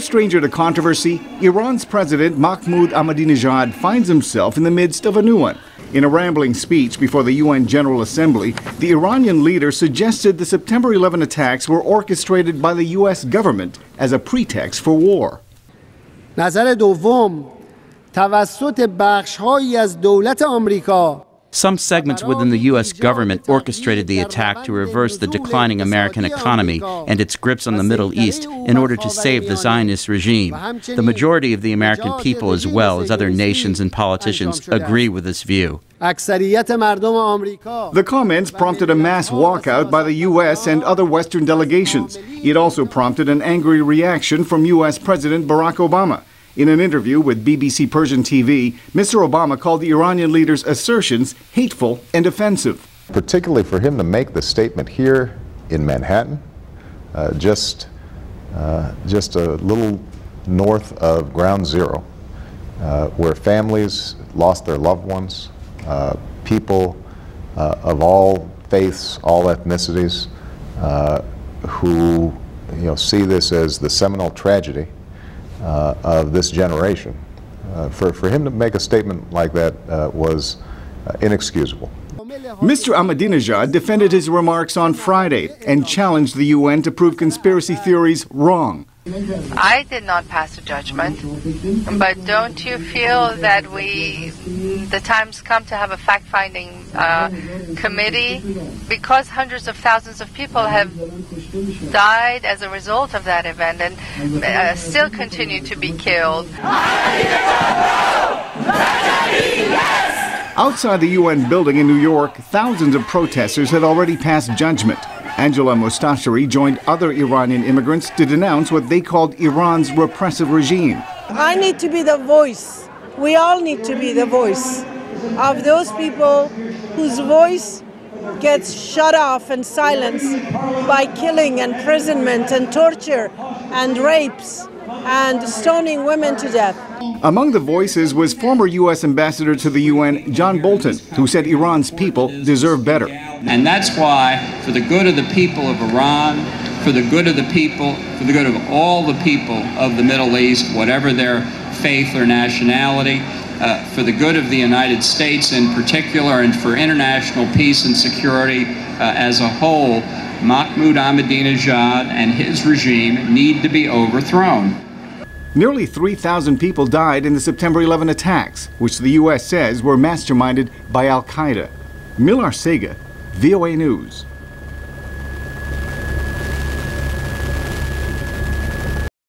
stranger to controversy, Iran's President Mahmoud Ahmadinejad finds himself in the midst of a new one. In a rambling speech before the UN General Assembly, the Iranian leader suggested the September 11 attacks were orchestrated by the U.S. government as a pretext for war. نظر دوم توسط بخش‌هایی از دولت آمریکا. Some segments within the U.S. government orchestrated the attack to reverse the declining American economy and its grips on the Middle East in order to save the Zionist regime. The majority of the American people, as well as other nations and politicians, agree with this view. The comments prompted a mass walkout by the U.S. and other Western delegations. It also prompted an angry reaction from U.S. President Barack Obama. In an interview with BBC Persian TV, Mr. Obama called the Iranian leader's assertions hateful and offensive. Particularly for him to make the statement here in Manhattan, just a little north of Ground Zero, where families lost their loved ones, people of all faiths, all ethnicities, who see this as the seminal tragedy of this generation. For him to make a statement like that was inexcusable. Mr. Ahmadinejad defended his remarks on Friday and challenged the UN to prove conspiracy theories wrong. I did not pass a judgment, but don't you feel that the time's come to have a fact-finding committee, because hundreds of thousands of people have died as a result of that event and still continue to be killed. Outside the UN building in New York, thousands of protesters had already passed judgment. Angela Mostashari joined other Iranian immigrants to denounce what they called Iran's repressive regime. I need to be the voice. We all need to be the voice of those people whose voice gets shut off and silenced by killing, imprisonment, and torture, and rapes, and stoning women to death. Among the voices was former U.S. Ambassador to the UN, John Bolton, who said Iran's people deserve better. And that's why, for the good of the people of Iran, for the good of the people, for the good of all the people of the Middle East, whatever their faith or nationality, for the good of the United States in particular, and for international peace and security as a whole, Mahmoud Ahmadinejad and his regime need to be overthrown. Nearly 3,000 people died in the September 11 attacks, which the U.S. says were masterminded by Al-Qaeda. Arcega, VOA News.